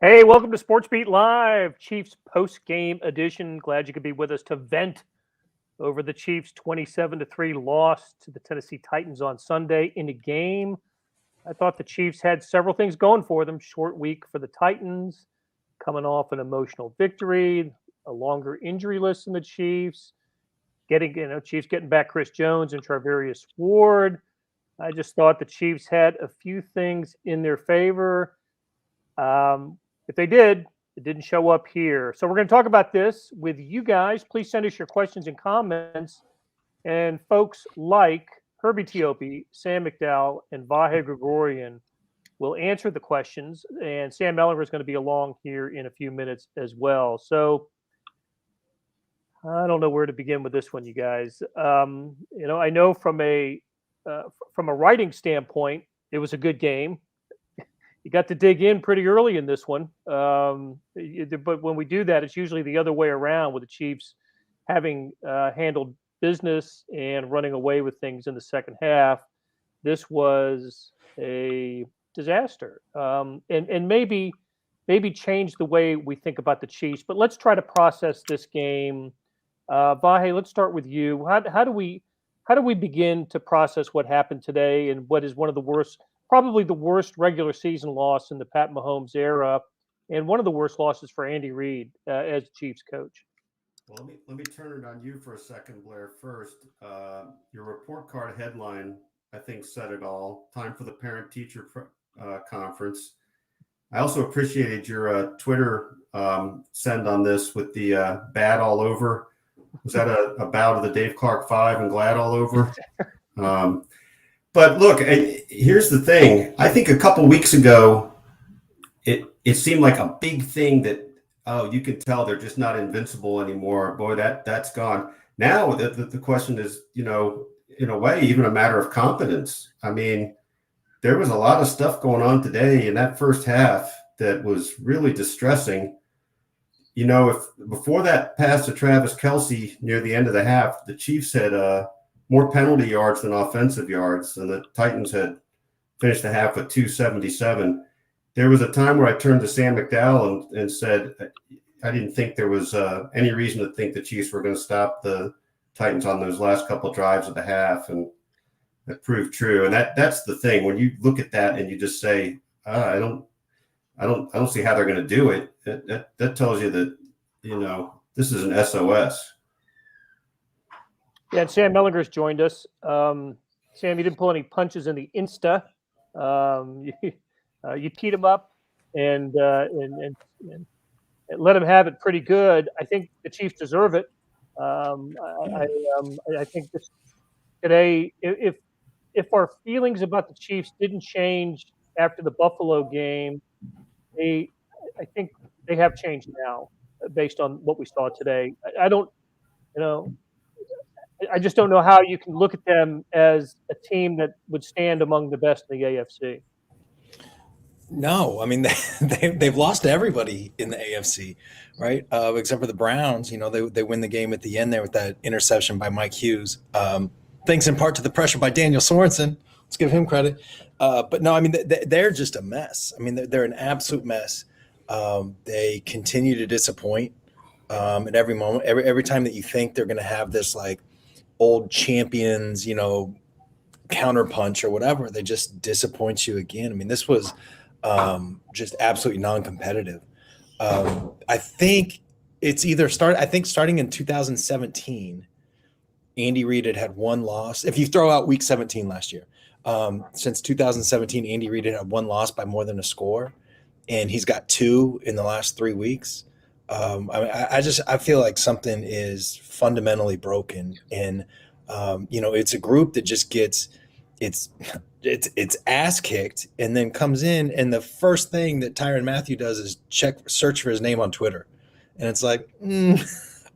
Hey, welcome to SportsBeat Live, Chiefs post-game edition. Glad you could be with us to vent over the Chiefs' 27-3 loss to the Tennessee Titans on Sunday in a game. I thought the Chiefs had several things going for them. Short week for the Titans, coming off an emotional victory, a longer injury list than the Chiefs, Chiefs getting back Chris Jones and Charvarius Ward. I just thought the Chiefs had a few things in their favor. If they did, it didn't show up here. So we're going to talk about this with you guys. Please send us your questions and comments. And folks like Herbie Tiopi, Sam McDowell, and Vahe Gregorian will answer the questions. And Sam Ellinger is going to be along here in a few minutes as well. So I don't know where to begin with this one, you guys. I know from a writing standpoint, it was a good game. You got to dig in pretty early in this one. But when we do that, it's usually the other way around with the Chiefs having handled business and running away with things in the second half. This was a disaster and maybe change the way we think about the Chiefs. But let's try to process this game. Vahe, let's start with you. How do we begin to process what happened today and what is one of the worst, probably the worst regular season loss in the Pat Mahomes era, and one of the worst losses for Andy Reid as Chiefs coach? Well, let me turn it on you for a second, Blair. First, your report card headline, I think, said it all. Time for the parent-teacher conference. I also appreciated your Twitter send on this with the bad all over. Was that a bout of the Dave Clark 5 and glad all over? But look, here's the thing. I think a couple weeks ago, it seemed like a big thing that, you can tell they're just not invincible anymore. Boy, that's gone. Now the question is, in a way, even a matter of competence. I mean, there was a lot of stuff going on today in that first half that was really distressing. If before that pass to Travis Kelce near the end of the half, the Chiefs had more penalty yards than offensive yards, and the Titans had finished the half with 277. There was a time where I turned to Sam McDowell and said I didn't think there was any reason to think the Chiefs were going to stop the Titans on those last couple of drives of the half, and that proved true. And that's the thing. When you look at that and you just say, I don't see how they're going to do it. That tells you that, this is an SOS. Yeah, and Sam Ellinger's joined us. Sam, you didn't pull any punches in the Insta. You teed him up and let him have it pretty good. I think the Chiefs deserve it. I think today, if our feelings about the Chiefs didn't change after the Buffalo game, I think they have changed now based on what we saw today. I just don't know how you can look at them as a team that would stand among the best in the AFC. No, I mean they've lost to everybody in the AFC, right? Except for the Browns. They win the game at the end there with that interception by Mike Hughes. Thanks in part to the pressure by Daniel Sorensen. Let's give him credit. But no, I mean they're just a mess. I mean they're an absolute mess. They continue to disappoint at every moment. Every time that you think they're going to have this like old champions, counterpunch or whatever, they just disappoint you again. I mean, this was just absolutely non-competitive. I think it's either starting in 2017, Andy Reid had one loss. If you throw out week 17 last year, since 2017, Andy Reid had one loss by more than a score, and he's got two in the last 3 weeks. I feel like something is fundamentally broken, and it's a group that just gets its ass kicked, and then comes in, and the first thing that Tyrann Mathieu does is search for his name on Twitter, and it's like,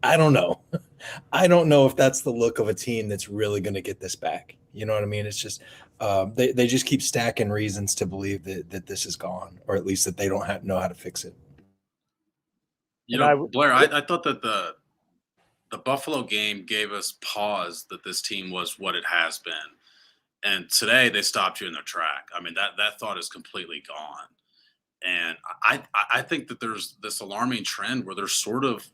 I don't know. I don't know if that's the look of a team that's really going to get this back. You know what I mean? It's just they just keep stacking reasons to believe that this is gone, or at least that they don't know how to fix it. Blair, I thought that the Buffalo game gave us pause that this team was what it has been. And today they stopped you in their track. I mean, that thought is completely gone. And I think that there's this alarming trend where there's sort of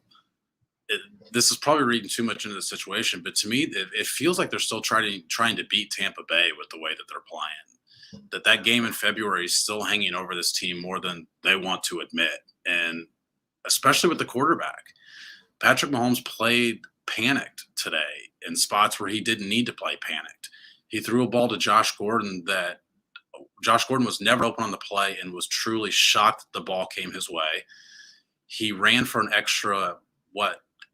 this is probably reading too much into the situation, but to me, it feels like they're still trying to beat Tampa Bay with the way that they're playing. That game in February is still hanging over this team more than they want to admit, and especially with the quarterback. Patrick Mahomes played panicked today in spots where he didn't need to play panicked. He threw a ball to Josh Gordon that Josh Gordon was never open on the play and was truly shocked that the ball came his way. He ran for an extra,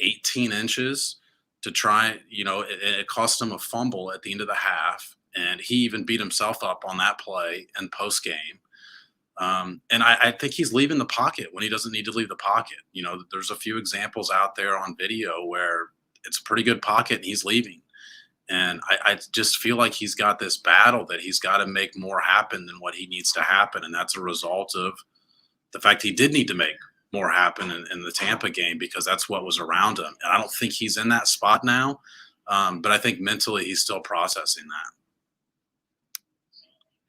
18 inches to try, it cost him a fumble at the end of the half. And he even beat himself up on that play in post game. And I think he's leaving the pocket when he doesn't need to leave the pocket. There's a few examples out there on video where it's a pretty good pocket and he's leaving. And I just feel like he's got this battle that he's got to make more happen than what he needs to happen. And that's a result of the fact he did need to make more happen in the Tampa game because that's what was around him. And I don't think he's in that spot now. But I think mentally he's still processing that.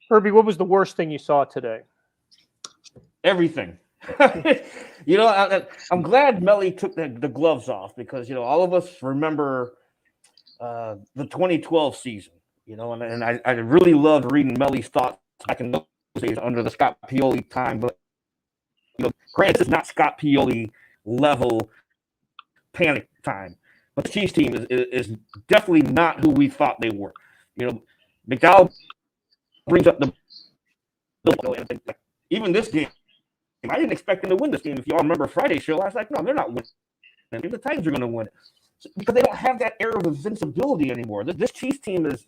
Herbie, what was the worst thing you saw today? Everything. I'm glad Melly took the gloves off because, all of us remember the 2012 season, and I really loved reading Melly's thoughts back in those days under the Scott Pioli time. But, granted, it's not Scott Pioli level panic time. But the Chiefs team is definitely not who we thought they were. McDowell brings up the even this game. I didn't expect them to win this game. If y'all remember Friday's show, I was like, no, they're not winning. The Titans are going to win it because they don't have that air of invincibility anymore. This Chiefs team is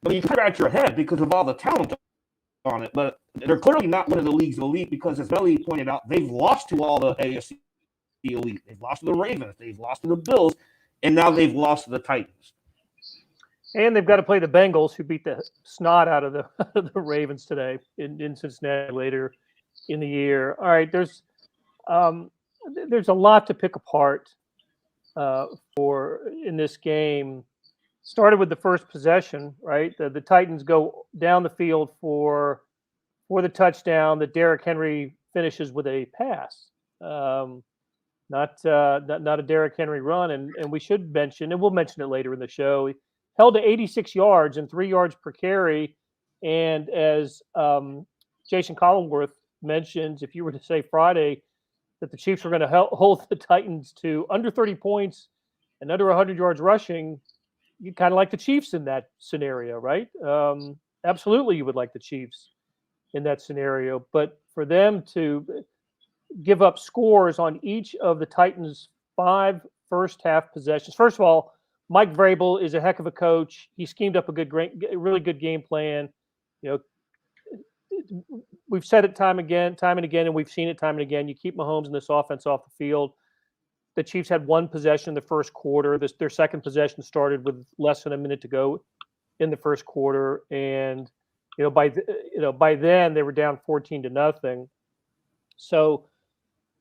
but you scratch your head because of all the talent on it. But they're clearly not one of the league's elite because, as Melly pointed out, they've lost to all the AFC elite. They've lost to the Ravens. They've lost to the Bills, and now they've lost to the Titans. And they've got to play the Bengals, who beat the snot out of the Ravens today in Cincinnati later in the year. All right, there's a lot to pick apart for in this game. Started with the first possession, right? The Titans go down the field for the touchdown that Derrick Henry finishes with a pass, not a Derrick Henry run. And we should mention, and we'll mention it later in the show. Held to 86 yards and 3 yards per carry. And as Jason Collinsworth mentions, if you were to say Friday that the Chiefs were going to hold the Titans to under 30 points and under 100 yards rushing, you kind of like the Chiefs in that scenario, right? Absolutely, you would like the Chiefs in that scenario. But for them to give up scores on each of the Titans' 5 first-half possessions, first of all, Mike Vrabel is a heck of a coach. He schemed up a really good game plan. We've said it time and again, and we've seen it time and again. You keep Mahomes and this offense off the field. The Chiefs had one possession in the first quarter. Their second possession started with less than a minute to go in the first quarter, and by then they were down 14-0. So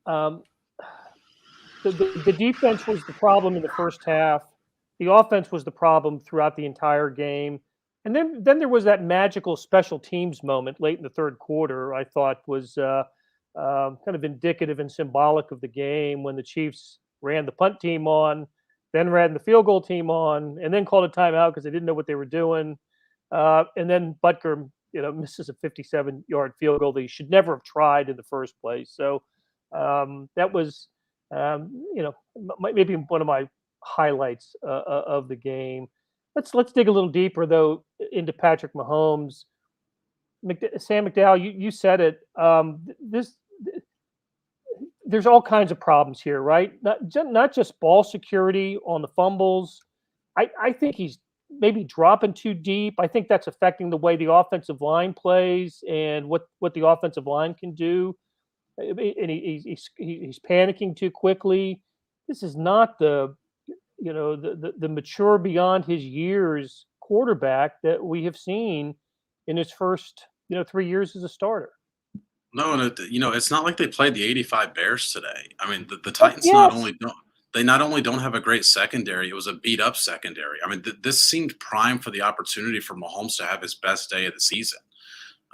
the defense was the problem in the first half. The offense was the problem throughout the entire game. And then there was that magical special teams moment late in the third quarter, I thought was kind of indicative and symbolic of the game when the Chiefs ran the punt team on, then ran the field goal team on, and then called a timeout because they didn't know what they were doing. And then Butker, misses a 57-yard field goal that he should never have tried in the first place. So that was, maybe one of my highlights of the game. Let's dig a little deeper though into Patrick Mahomes. Sam McDowell, you said it. There's all kinds of problems here, right? Not just ball security on the fumbles. I think he's maybe dropping too deep. I think that's affecting the way the offensive line plays and what the offensive line can do. And he's panicking too quickly. This is not the mature beyond his years quarterback that we have seen in his first 3 years as a starter. No, and it's not like they played the 85 Bears today. I mean, the Titans not only don't have a great secondary, it was a beat up secondary. I mean, this seemed prime for the opportunity for Mahomes to have his best day of the season.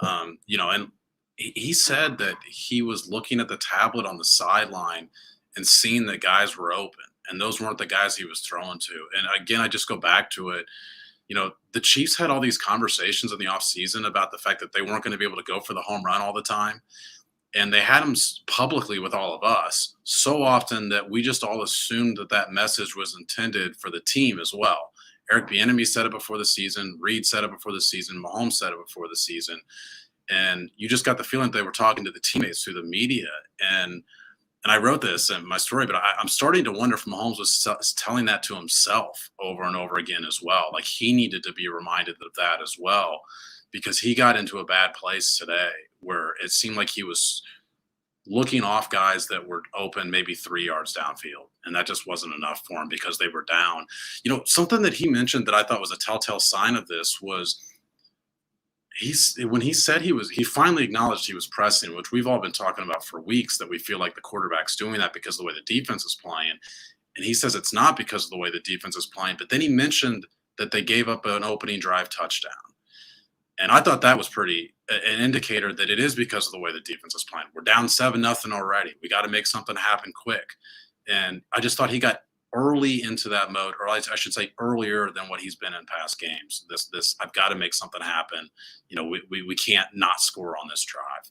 And he said that he was looking at the tablet on the sideline and seeing that guys were open, and those weren't the guys he was throwing to. And again, I just go back to it. The Chiefs had all these conversations in the offseason about the fact that they weren't going to be able to go for the home run all the time. And they had them publicly with all of us so often that we just all assumed that message was intended for the team as well. Eric Bieniemy said it before the season. Reed said it before the season. Mahomes said it before the season. And you just got the feeling that they were talking to the teammates through the media. And I wrote this in my story, but I'm starting to wonder if Mahomes was telling that to himself over and over again as well. Like, he needed to be reminded of that as well, because he got into a bad place today where it seemed like he was looking off guys that were open maybe 3 yards downfield. And that just wasn't enough for him because they were down. Something that he mentioned that I thought was a telltale sign of this was when he said he finally acknowledged he was pressing, which we've all been talking about for weeks, that we feel like the quarterback's doing that because of the way the defense is playing. And he says it's not because of the way the defense is playing. But then he mentioned that they gave up an opening drive touchdown. And I thought that was an indicator that it is because of the way the defense is playing. We're down 7-0 already. We got to make something happen quick. And I just thought he got early into that mode, or I should say earlier than what he's been in past games. This I've got to make something happen. We can't not score on this drive.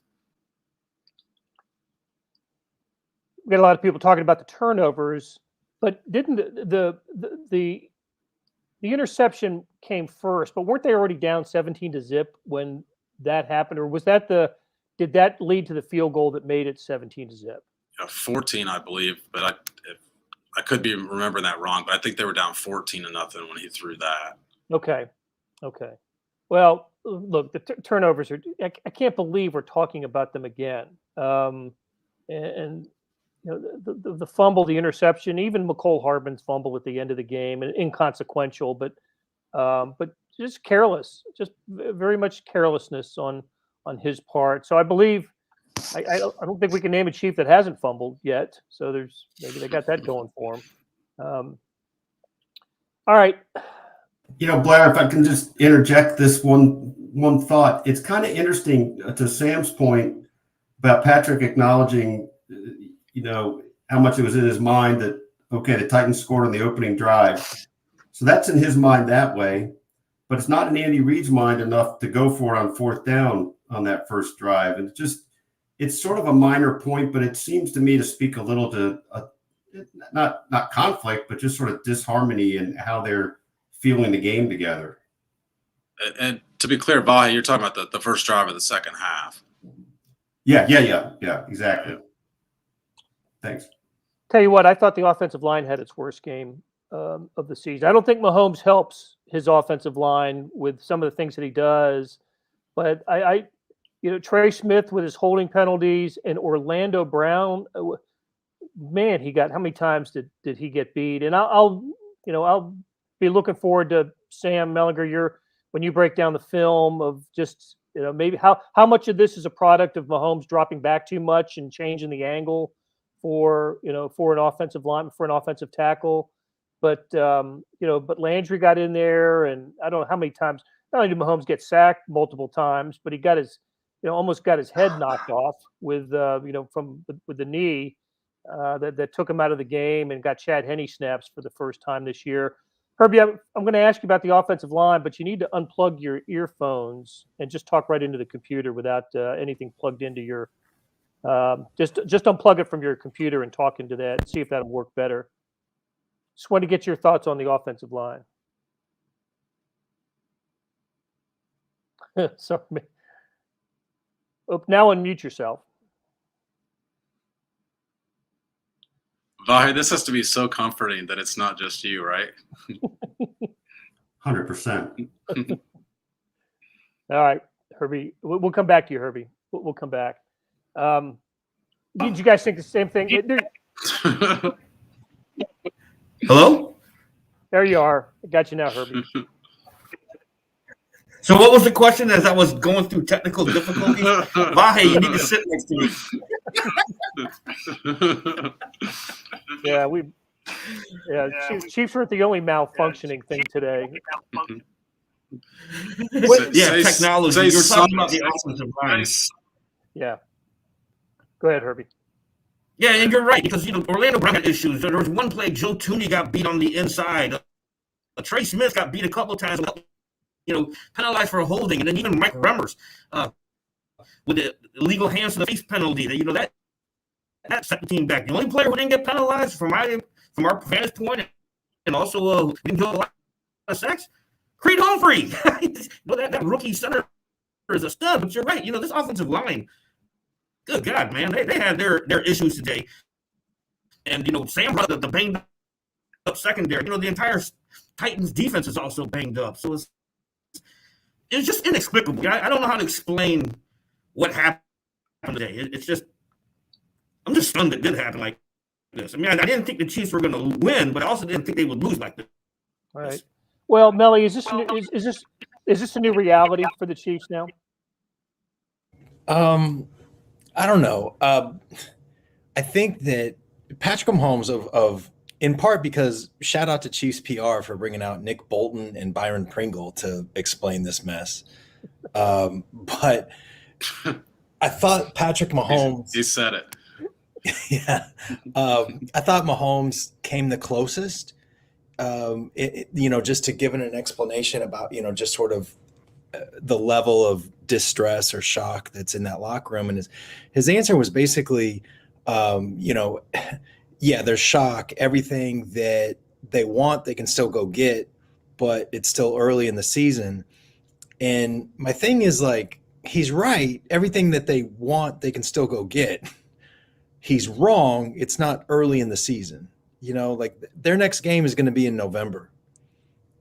We got a lot of people talking about the turnovers, but didn't the interception came first? But weren't they already down 17-0 when that happened, or did that lead to the field goal that made it 17-0? 14, I believe, but I could be remembering that wrong, but I think they were down 14-0 when he threw that. Okay. Well, look, the turnovers I can't believe we're talking about them again. And the fumble, the interception, even McCole Harbin's fumble at the end of the game, and inconsequential, but just careless, just very much carelessness on his part. So I believe. I don't think we can name a Chief that hasn't fumbled yet. So maybe they got that going for him. All right. Blair, if I can just interject this one thought, it's kind of interesting to Sam's point about Patrick acknowledging, how much it was in his mind that, okay, the Titans scored on the opening drive. So that's in his mind that way, but it's not in Andy Reid's mind enough to go for it on 4th down on that first drive. And it's sort of a minor point, but it seems to me to speak a little to not conflict, but just sort of disharmony in how they're feeling the game together. And to be clear, Vahe, you're talking about the first drive of the second half. Yeah, exactly. Thanks. Tell you what, I thought the offensive line had its worst game of the season. I don't think Mahomes helps his offensive line with some of the things that he does, but Trey Smith with his holding penalties and Orlando Brown, man, he got, how many times did he get beat? And I'll be looking forward to Sam Mellinger, when you break down the film of just, maybe how much of this is a product of Mahomes dropping back too much and changing the angle for an offensive line, for an offensive tackle. But Landry got in there, and I don't know how many times, not only did Mahomes get sacked multiple times, but he got almost got his head knocked off with the knee that took him out of the game, and got Chad Henne snaps for the first time this year. Herbie, I'm going to ask you about the offensive line, but you need to unplug your earphones and just talk right into the computer without anything plugged into your. Just unplug it from your computer and talk into that and see if that'll work better. Just want to get your thoughts on the offensive line. Sorry. Oh, now unmute yourself. Vahe, this has to be so comforting that it's not just you, right? 100%. All right, Herbie. We'll come back to you, Herbie. We'll come back. Did you guys think the same thing? Hello? There you are. I got you now, Herbie. So what was the question as I was going through technical difficulties? Vahe, you need to sit next to me. Chiefs weren't the only malfunctioning thing today. Yeah, technology. You're talking about the offensive line. Yeah. Go ahead, Herbie. Yeah, and you're right, because Orlando Brown had issues. There was one play, Joe Tooney got beat on the inside. Trey Smith got beat a couple of times, penalized for holding, and then even Mike Remmers with the illegal hands to the face penalty. That set the team back. The only player who didn't get penalized from our vantage point, and also didn't do a lot of sacks, Creed Humphrey. That rookie center is a stud. But you're right. This offensive line. Good God, man, they had their issues today, and Sam brought the banged up secondary. The entire Titans defense is also banged up, so it's just inexplicable. I don't know how to explain what happened today. It's just I'm just stunned it did happen like this. I mean, I didn't think the Chiefs were going to win, but I also didn't think they would lose like this. All right. Well, Melly, is this a new reality for the Chiefs now? I don't know. I think that Patrick Mahomes of in part because shout out to Chiefs PR for bringing out Nick Bolton and Byron Pringle to explain this mess. But I thought Patrick Mahomes. He said it. Yeah. I thought Mahomes came the closest, just to giving an explanation about, just sort of the level of distress or shock that's in that locker room. And his answer was basically, yeah, there's shock. Everything that they want, they can still go get, but it's still early in the season. And my thing is he's right. Everything that they want, they can still go get. He's wrong. It's not early in the season. Their next game is going to be in November.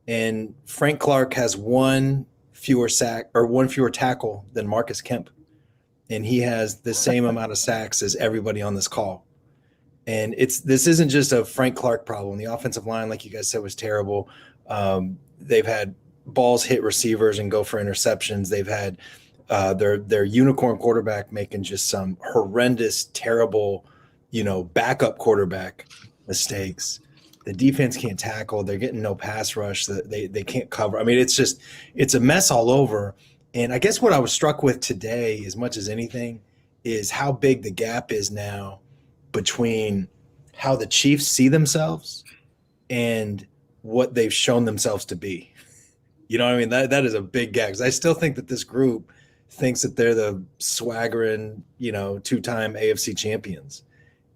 And Frank Clark has one fewer tackle than Marcus Kemp. And he has the same amount of sacks as everybody on this call. And this isn't just a Frank Clark problem. The offensive line, like you guys said, was terrible. They've had balls hit receivers and go for interceptions. They've had their unicorn quarterback making just some horrendous, terrible, backup quarterback mistakes. The defense can't tackle. They're getting no pass rush. They can't cover. I mean, it's a mess all over. And I guess what I was struck with today, as much as anything, is how big the gap is now between how the Chiefs see themselves and what they've shown themselves to be. You know what I mean? That is a big gap, because I still think that this group thinks that they're the swaggering, two-time AFC champions.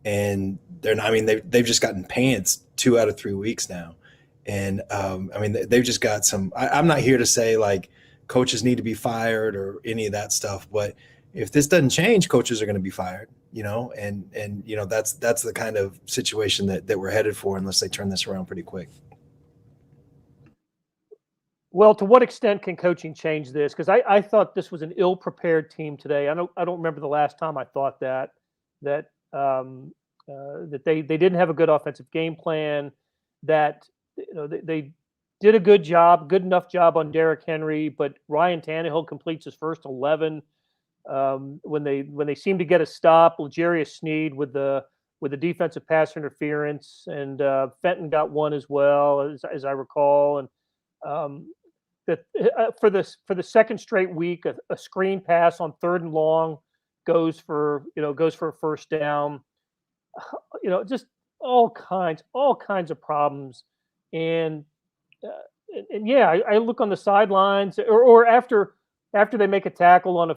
And they're not. I mean, they've just gotten pants 2 out of 3 weeks now. And they've just got some. I'm not here to say coaches need to be fired or any of that stuff, but if this doesn't change, coaches are going to be fired. And that's the kind of situation that we're headed for unless they turn this around pretty quick. Well, to what extent can coaching change this? Because I thought this was an ill-prepared team today. I don't remember the last time I thought that they didn't have a good offensive game plan. That they did a good enough job on Derrick Henry, but Ryan Tannehill completes his first 11. When they seem to get a stop, L'Jarius Sneed with the defensive pass interference, and Fenton got one as well, as I recall, and for the second straight week, a screen pass on 3rd and long goes for a first down. Just all kinds of problems, and yeah, I look on the sidelines or after they make a tackle on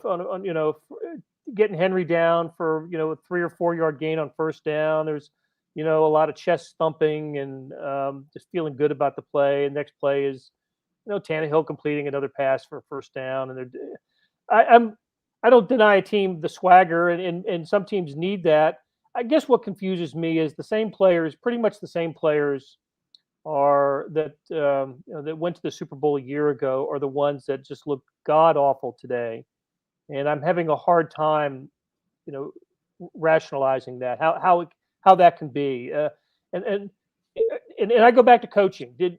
getting Henry down for a 3 or 4 yard gain on first down. There's a lot of chest thumping and just feeling good about the play. And next play is Tannehill completing another pass for a first down. And I don't deny a team the swagger, and some teams need that. I guess what confuses me is pretty much the same players are that went to the Super Bowl a year ago are the ones that just look god awful today, and I'm having a hard time, rationalizing that how that can be. And I go back to coaching. Have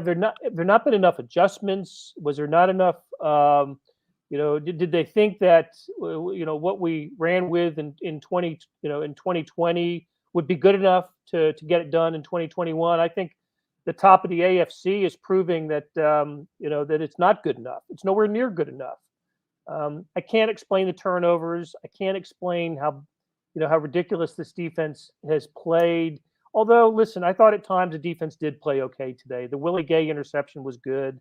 there not been enough adjustments? Was there not enough? Did they think that what we ran with in 2020 would be good enough to get it done in 2021? I think the top of the AFC is proving that that it's not good enough. It's nowhere near good enough. I can't explain the turnovers. I can't explain how ridiculous this defense has played. Although, listen, I thought at times the defense did play okay today. The Willie Gay interception was good.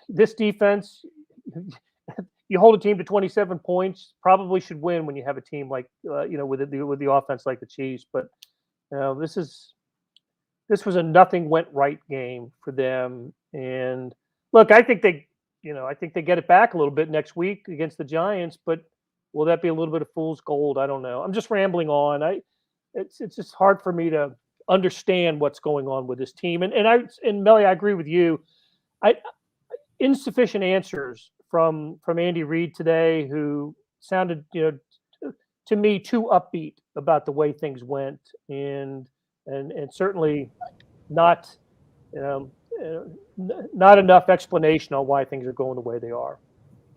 This defense, you hold a team to 27 points, probably should win when you have a team like with the offense like the Chiefs. But this was a nothing went right game for them. And look, I think they get it back a little bit next week against the Giants. But will that be a little bit of fool's gold? I don't know. I'm just rambling on. It's just hard for me to understand what's going on with this team. And Melly, I agree with you. Insufficient answers from Andy Reid today, who sounded to me too upbeat about the way things went, and certainly not not enough explanation on why things are going the way they are.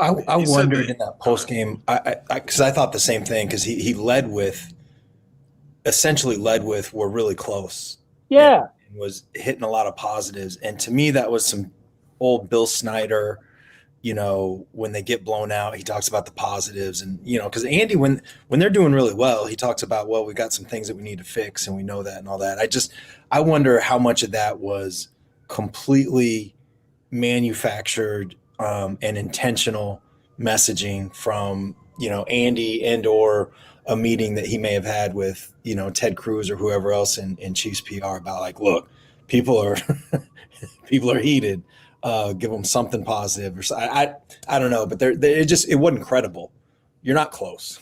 I wondered in that post game, because I thought the same thing, because he essentially led with we're really close. Yeah. And was hitting a lot of positives. And to me, that was some old Bill Snyder, when they get blown out, he talks about the positives. And, because Andy, when they're doing really well, he talks about, well, we got some things that we need to fix and we know that and all that. I wonder how much of that was completely manufactured and intentional messaging from, Andy and or a meeting that he may have had with, Ted Cruz or whoever else in Chiefs PR about like, look, people are heated. Give them something positive or so. I don't know, but it wasn't credible. You're not close.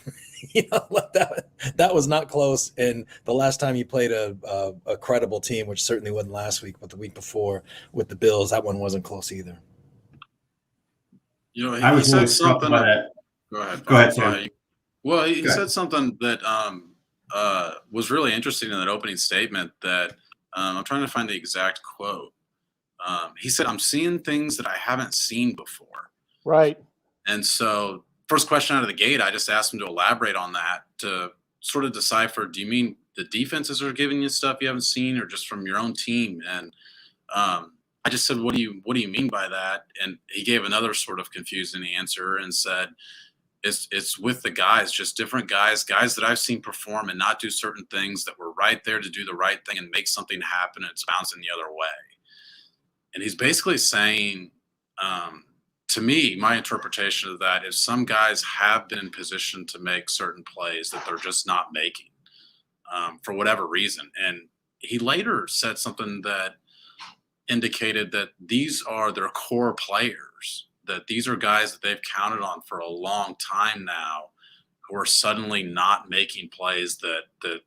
That was not close. And the last time you played a credible team, which certainly wasn't last week, but the week before with the Bills, that one wasn't close either. He I was said really struck something. by that. Go ahead, Sam. Well, he said something that was really interesting in that opening statement that I'm trying to find the exact quote. He said, I'm seeing things that I haven't seen before. Right. And so first question out of the gate, I just asked him to elaborate on that to sort of decipher, do you mean the defenses are giving you stuff you haven't seen or just from your own team? And I just said, what do you mean by that? And he gave another sort of confusing answer and said, it's with the guys, just different guys that I've seen perform and not do certain things that were right there to do the right thing and make something happen. And it's bouncing the other way. And he's basically saying, to me, my interpretation of that is some guys have been in position to make certain plays that they're just not making for whatever reason. And he later said something that indicated that these are their core players, that these are guys that they've counted on for a long time now who are suddenly not making plays that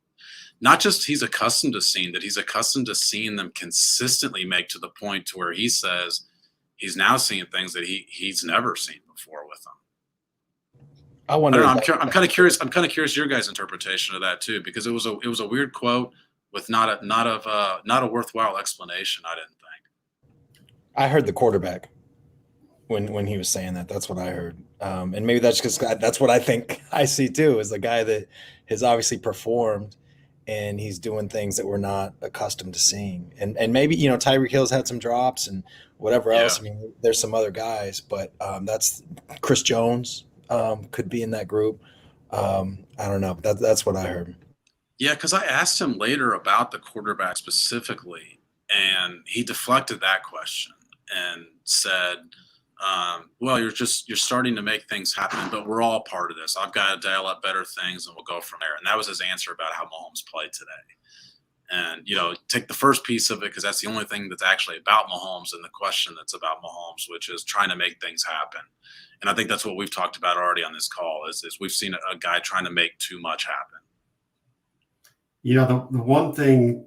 not just he's accustomed to seeing, that he's accustomed to seeing them consistently make to the point to where he says he's now seeing things that he's never seen before with them. I wonder. I'm kind of curious. I'm kind of curious your guys' interpretation of that too, because it was a weird quote with not a worthwhile explanation. I didn't think. I heard the quarterback when he was saying that. That's what I heard, and maybe that's because that's what I think I see too, is the guy that has obviously performed. And he's doing things that we're not accustomed to seeing. And maybe, Tyreek Hill's had some drops and whatever else. I mean, there's some other guys, but that's Chris Jones could be in that group. I don't know. That's what I heard. Yeah, because I asked him later about the quarterback specifically, and he deflected that question and said, well, you're starting to make things happen, but we're all part of this. I've got to dial up better things and we'll go from there. And that was his answer about how Mahomes played today. And, take the first piece of it, because that's the only thing that's actually about Mahomes and the question that's about Mahomes, which is trying to make things happen. And I think that's what we've talked about already on this call is we've seen a guy trying to make too much happen. The one thing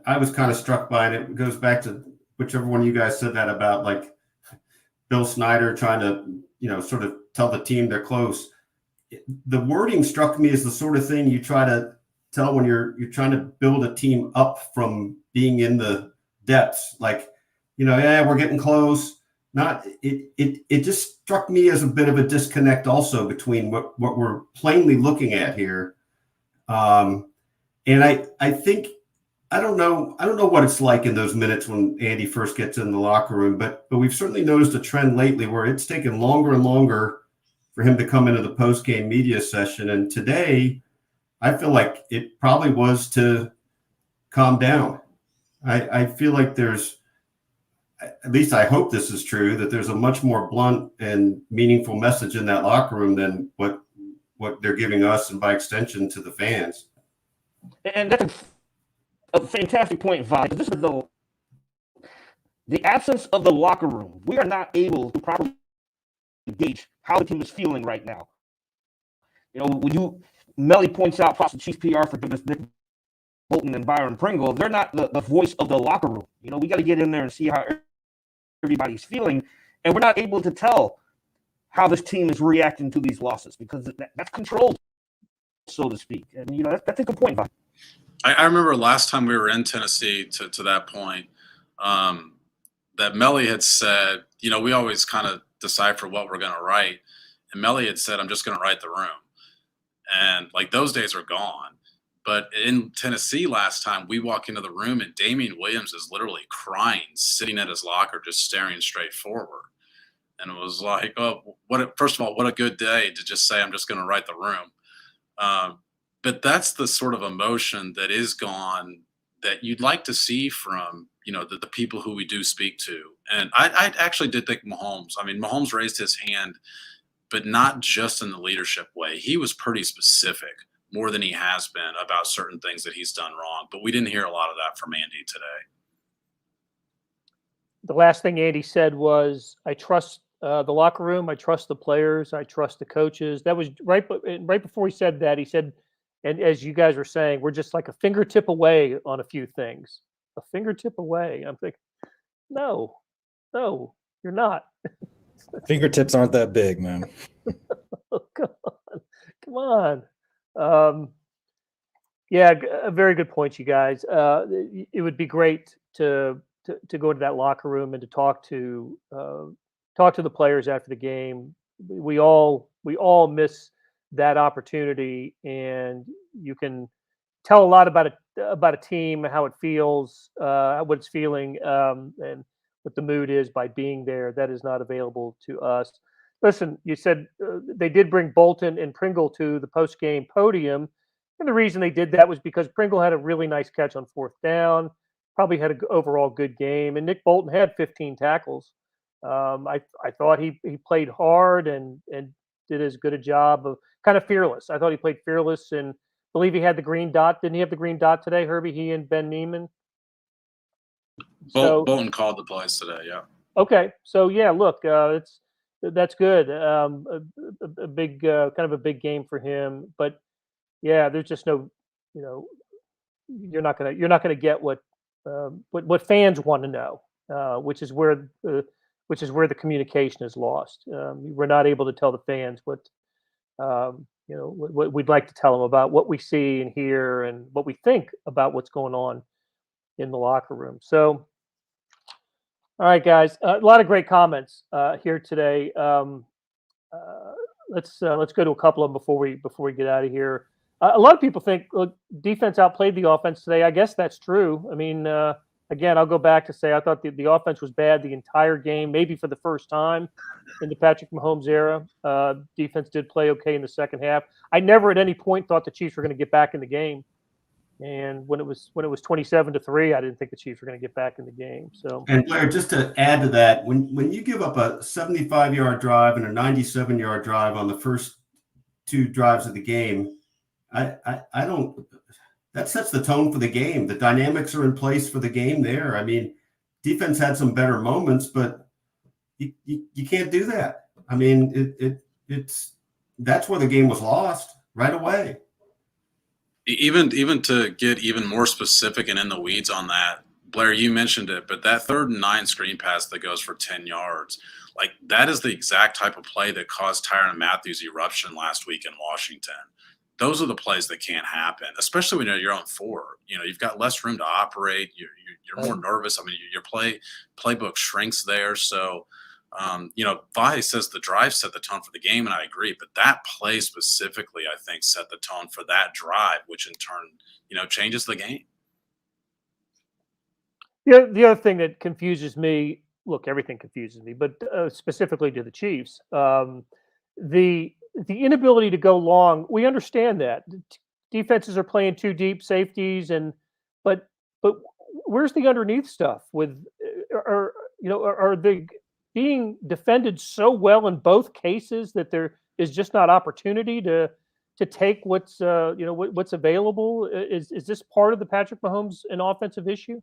I was kind of struck by, and it goes back to whichever one of you guys said that about, like, Bill Snyder trying to, sort of tell the team they're close. The wording struck me as the sort of thing you try to tell when you're trying to build a team up from being in the depths. Like, we're getting close. It just struck me as a bit of a disconnect also between what we're plainly looking at here. And I think I don't know what it's like in those minutes when Andy first gets in the locker room, but we've certainly noticed a trend lately where it's taken longer and longer for him to come into the post-game media session. And today, I feel like it probably was to calm down. I feel like there's, at least I hope this is true, that there's a much more blunt and meaningful message in that locker room than what they're giving us and by extension to the fans. And that's a fantastic point, Vi. This is the absence of the locker room. We are not able to properly gauge how the team is feeling right now. When Melly points out props to Chiefs PR for giving us Nick Bolton and Byron Pringle, they're not the voice of the locker room. We got to get in there and see how everybody's feeling, and we're not able to tell how this team is reacting to these losses because that's controlled, so to speak. And that's a good point, Vi. I remember last time we were in Tennessee to that point, that Melly had said, we always kind of decipher what we're going to write. And Melly had said, I'm just going to write the room. And like those days are gone. But in Tennessee last time, we walk into the room and Damian Williams is literally crying, sitting at his locker, just staring straight forward. And it was like, first of all, what a good day to just say, I'm just going to write the room. But that's the sort of emotion that is gone that you'd like to see from, the people who we do speak to. And I actually did think Mahomes raised his hand, but not just in the leadership way. He was pretty specific, more than he has been, about certain things that he's done wrong. But we didn't hear a lot of that from Andy today. The last thing Andy said was, I trust the locker room. I trust the players. I trust the coaches. That was right before he said that. He said, and as you guys were saying, we're just like a fingertip away on a few things. A fingertip away. I'm thinking, no, you're not. Fingertips aren't that big, man. Oh, come on. Yeah, a very good point, you guys. It would be great to go to that locker room and to talk to the players after the game. We all miss that opportunity, and you can tell a lot about a team, how it feels, what it's feeling, and what the mood is by being there. That is not available to us. Listen, you said they did bring Bolton and Pringle to the post-game podium, and the reason they did that was because Pringle had a really nice catch on fourth down, probably had an overall good game, and Nick Bolton had 15 tackles. I thought he played hard and did as good a job of kind of fearless. I thought he played fearless, and believe he had the green dot. Didn't he have the green dot today, Herbie? He and Ben Neiman. Bolton called the plays today. Yeah. Okay, so yeah, look, that's good. A big kind of a big game for him, but yeah, there's just no, you're not gonna get what fans want to know, which is where the communication is lost. We're not able to tell the fans what we'd like to tell them about what we see and hear and what we think about what's going on in the locker room. So, all right, guys, a lot of great comments here today. Let's go to a couple of them before we get out of here. A lot of people think defense outplayed the offense today. I guess that's true. I mean, again, I'll go back to say I thought the offense was bad the entire game, maybe for the first time in the Patrick Mahomes era. Defense did play okay in the second half. I never at any point thought the Chiefs were going to get back in the game. And when it was 27-3, I didn't think the Chiefs were going to get back in the game. So, and Blair, just to add to that, when you give up a 75-yard drive and a 97-yard drive on the first two drives of the game, I don't. That sets the tone for the game. The dynamics are in place for the game there. I mean, defense had some better moments, but you can't do that. I mean, that's where the game was lost right away. Even to get even more specific and in the weeds on that, Blair, you mentioned it, but that 3rd and 9 screen pass that goes for 10 yards, like that is the exact type of play that caused Tyrann Mathieu's eruption last week in Washington. Those are the plays that can't happen, especially when you're your own 4. You've got less room to operate. You're more nervous. I mean, your playbook shrinks there. So, Vi says the drive set the tone for the game, and I agree. But that play specifically, I think, set the tone for that drive, which in turn, changes the game. The other thing that confuses me, look, everything confuses me, but specifically to the Chiefs, the inability to go long. We understand that defenses are playing too deep, safeties, but but where's the underneath stuff? Are are they being defended so well in both cases that there is just not opportunity to take what's available? Is this part of the Patrick Mahomes an offensive issue?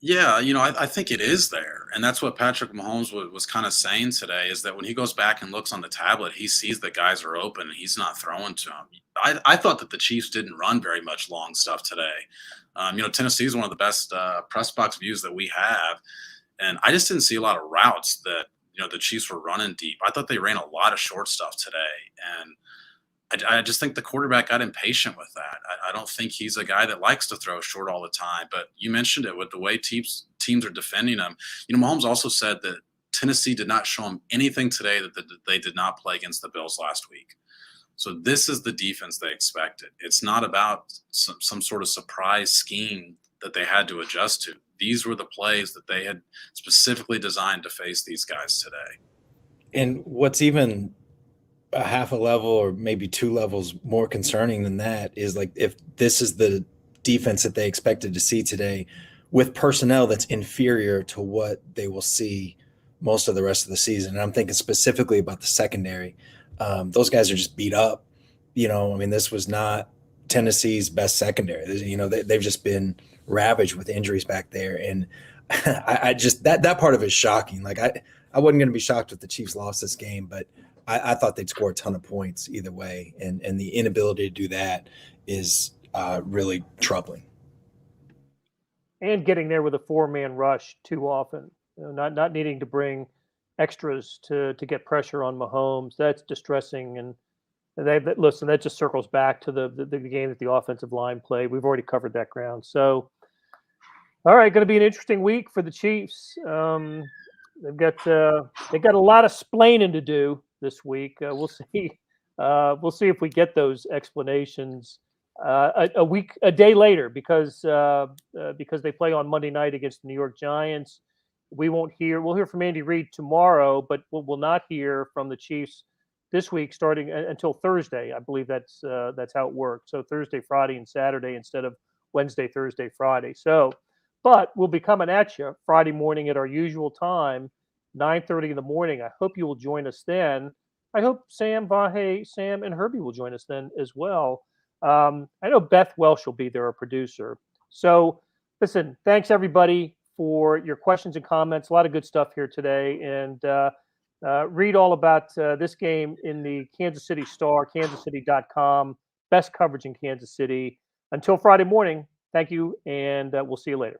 Yeah, I think it is there. And that's what Patrick Mahomes was kind of saying today is that when he goes back and looks on the tablet, he sees that guys are open and he's not throwing to them. I thought that the Chiefs didn't run very much long stuff today. Tennessee is one of the best press box views that we have. And I just didn't see a lot of routes that, the Chiefs were running deep. I thought they ran a lot of short stuff today. And I just think the quarterback got impatient with that. I don't think he's a guy that likes to throw short all the time. But you mentioned it with the way teams are defending him. Mahomes also said that Tennessee did not show him anything today that they did not play against the Bills last week. So this is the defense they expected. It's not about some sort of surprise scheme that they had to adjust to. These were the plays that they had specifically designed to face these guys today. And what's even a half a level or maybe 2 levels more concerning than that is like if this is the defense that they expected to see today with personnel that's inferior to what they will see most of the rest of the season. And I'm thinking specifically about the secondary. Those guys are just beat up. This was not Tennessee's best secondary. They've just been ravaged with injuries back there. And I just that part of it is shocking. Like I wasn't going to be shocked if the Chiefs lost this game, but I thought they'd score a ton of points either way. And the inability to do that is really troubling. And getting there with a 4-man rush too often, not needing to bring extras to get pressure on Mahomes. That's distressing. And listen, that just circles back to the game that the offensive line played. We've already covered that ground. So, all right, going to be an interesting week for the Chiefs. They've got a lot of splaining to do this week. We'll see. We'll see if we get those explanations a day later because they play on Monday night against the New York Giants. We'll hear from Andy Reid tomorrow, but we'll not hear from the Chiefs this week starting until Thursday. I believe that's how it works. So Thursday, Friday, and Saturday instead of Wednesday, Thursday, Friday. So, but we'll be coming at you Friday morning at our usual time, 9:30 in the morning. I hope you will join us then. I hope Sam, and Herbie will join us then as well. I know Beth Welsh will be there, our producer. So, listen, thanks everybody for your questions and comments. A lot of good stuff here today. And read all about this game in the Kansas City Star, kansascity.com. Best coverage in Kansas City. Until Friday morning, thank you, and we'll see you later.